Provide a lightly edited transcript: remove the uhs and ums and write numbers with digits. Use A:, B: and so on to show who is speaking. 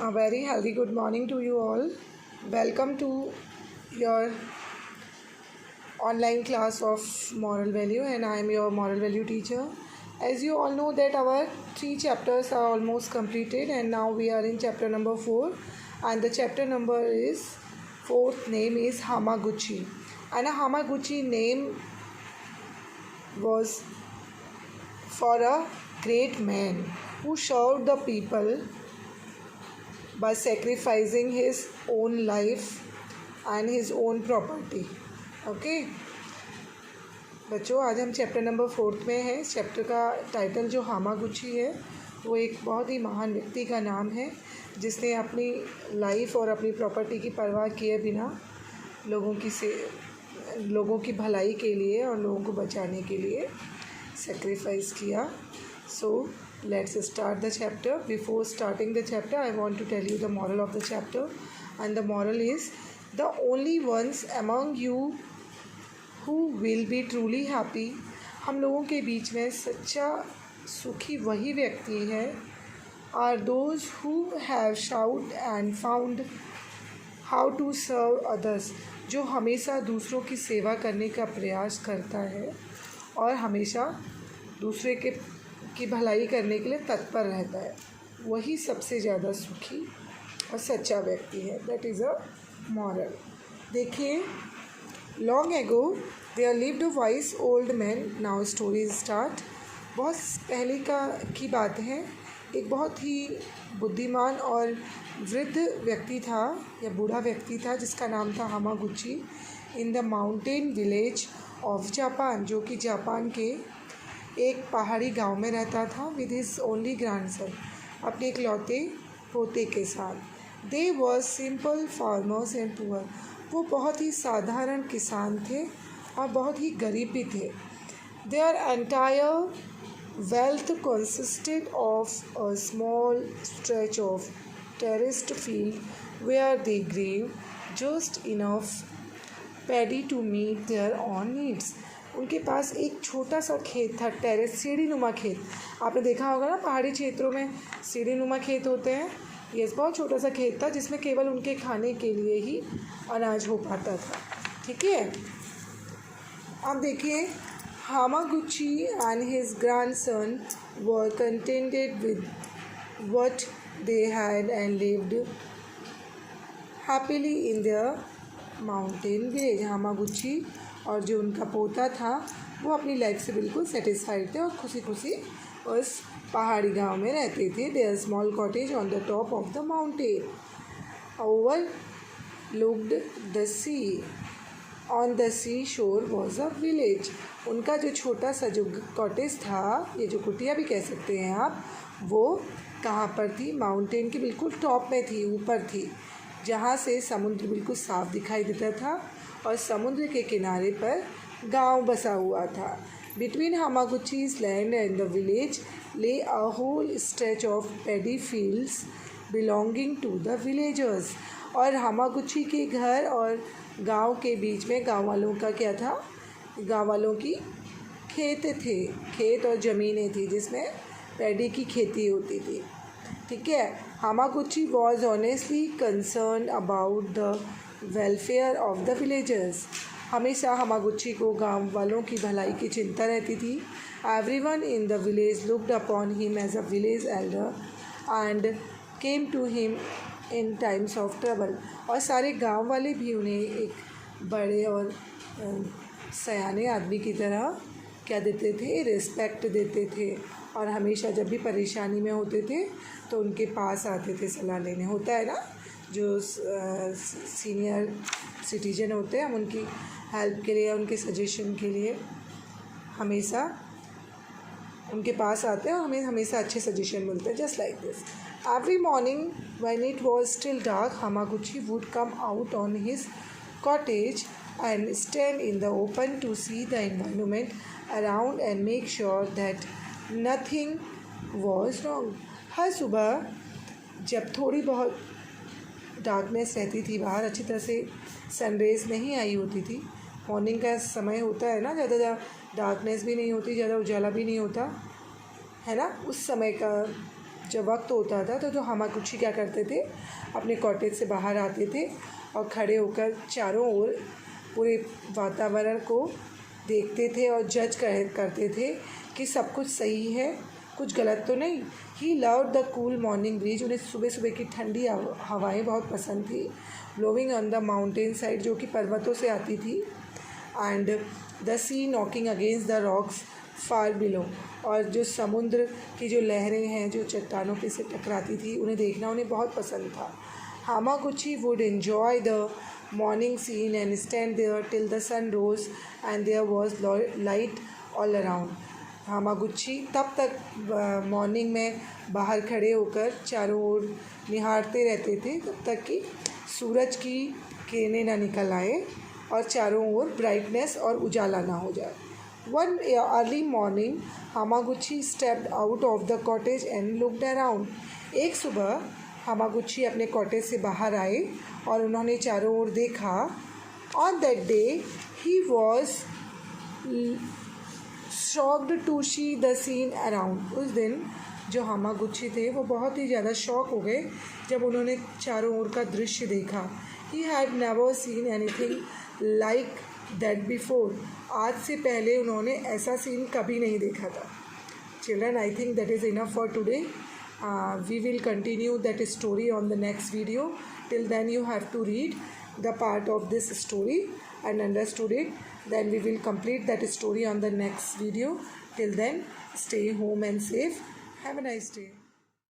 A: A very healthy good morning to you all. Welcome to your online class of moral value, and I am your moral value teacher. As you all know that our 3 chapters are almost completed, and now we are in chapter number 4, and the chapter number is 4th name is Hamaguchi. And a Hamaguchi name was for a great man who served the people by sacrificing his own life and his own property. Okay बच्चों, आज हम chapter number 4 में हैं. इस chapter का title जो हामागुची है वो एक बहुत ही महान व्यक्ति का नाम है जिसने अपनी लाइफ और अपनी प्रॉपर्टी की परवाह किए बिना लोगों की भलाई के लिए और लोगों को बचाने के लिए सेक्रीफाइस किया. सो let's start the chapter. Before starting the chapter, I want to tell you the moral of the chapter, and the moral is the only ones among you who will be truly happy. हम लोगों के बीच में सच्चा सुखी वही व्यक्ति है are those who have sought and found how to serve others. जो हमेशा दूसरों की सेवा करने का प्रयास करता है और हमेशा दूसरे की भलाई करने के लिए तत्पर रहता है, वही सबसे ज़्यादा सुखी और सच्चा व्यक्ति है. That is a moral. देखिए, long ago there lived a wise old man. Now story start. बहुत पहले की बात है. एक बहुत ही बुद्धिमान और वृद्ध व्यक्ति था या बूढ़ा व्यक्ति था जिसका नाम था Hamaguchi in the mountain village of Japan, जो कि जापान के एक पहाड़ी गांव में रहता था विद हिज ओनली ग्रैंडसन, अपने इकलौते पोते के साथ. They was simple farmers and poor. वो बहुत ही साधारण किसान थे और बहुत ही गरीब भी थे. Their entire wealth consisted of a small stretch of terraced field where they grew just enough paddy to meet their own needs. उनके पास एक छोटा सा खेत था, टेरेस सीढ़ी नुमा खेत. आपने देखा होगा ना, पहाड़ी क्षेत्रों में सीढ़ी नुमा खेत होते हैं. ये बहुत छोटा सा खेत था जिसमें केवल उनके खाने के लिए ही अनाज हो पाता था. ठीक है, अब देखिए, Hamaguchi and his grandson were contented with what they had and lived happily in their mountain village. Hamaguchi और जो उनका पोता था वो अपनी लाइफ से बिल्कुल सेटिस्फाइड थे और खुशी खुशी उस पहाड़ी गांव में रहते थे. Their small cottage on the top of the mountain overlooked the sea. On the sea shore was a village. उनका जो छोटा सा जो कॉटेज था, ये जो कुटिया भी कह सकते हैं आप, वो कहाँ पर थी? माउंटेन के बिल्कुल टॉप में थी, ऊपर थी, जहाँ से समुद्र बिल्कुल साफ दिखाई देता था और समुद्र के किनारे पर गांव बसा हुआ था. Between Hamaguchi's land and the village lay a whole stretch of paddy fields belonging to the villagers. और हामागुची के घर और गांव के बीच में गांव वालों का क्या था? गांव वालों की खेत और ज़मीनें थी जिसमें पैडी की खेती होती थी. ठीक है. Hamaguchi was honestly concern about the welfare of the villagers. हमेशा हामागुची को गांव वालों की भलाई की चिंता रहती थी. Everyone in the village looked upon him as a village elder and came to him in times of trouble. और सारे गांव वाले भी उन्हें एक बड़े और सयाने आदमी की तरह क्या देते थे? रिस्पेक्ट देते थे. और हमेशा जब भी परेशानी में होते थे तो उनके पास आते थे सलाह लेने. होता है ना, जो सीनियर सिटीजन होते हैं, हम उनकी हेल्प के लिए, उनके सजेशन के लिए हमेशा उनके पास आते हैं और हमें हमेशा अच्छे सजेशन मिलते हैं. Just like this. Every morning when it was still dark, Hamaguchi would come out on his cottage and stand in the open to see the environment around and make sure that nothing was wrong. हर सुबह जब थोड़ी बहुत darkness रहती थी बाहर, अच्छी तरह से सनरेज नहीं आई होती थी, मॉर्निंग का समय होता है ना, ज़्यादा डार्कनेस भी नहीं होती, ज़्यादा उजाला भी नहीं होता है ना, उस समय का जब वक्त होता था तो हामागुची क्या करते थे, अपने कॉटेज से बाहर आते थे और खड़े होकर चारों ओर पूरे वातावरण को देखते थे और जज करते थे कि सब कुछ सही है, कुछ गलत तो नहीं। He loved the cool morning breeze, उन्हें सुबह सुबह की ठंडी हवाएं बहुत पसंद थी। Blowing on the mountain side, जो कि पर्वतों से आती थी। And the sea knocking against the rocks far below, और जो समुद्र की जो लहरें हैं जो चट्टानों पे से टकराती थी, उन्हें देखना उन्हें बहुत पसंद था। Hamaguchi would enjoy the morning scene and stand there till the sun rose and there was light all around. Hamaguchi तब तक मॉर्निंग में बाहर खड़े होकर चारों ओर निहारते रहते थे तब तक कि सूरज की किरणें ना निकल आए और चारों ओर ब्राइटनेस और उजाला ना हो जाए। One early morning Hamaguchi stepped out of the cottage and looked around. एक सुबह हामागुची अपने कॉटेज से बाहर आए और उन्होंने चारों ओर देखा। On that day he was shocked to see the scene around. उस दिन जो हामागुची थे वो बहुत ही ज़्यादा शॉक हो गए जब उन्होंने चारों ओर का दृश्य देखा। He had never seen anything like that before. आज से पहले उन्होंने ऐसा सीन कभी नहीं देखा था। Children, I think that is enough for today. We will continue that story on the next video. Till then you have to read the part of this story and understood it. Then we will complete that story on the next video. Till then, stay home and safe. Have a nice day.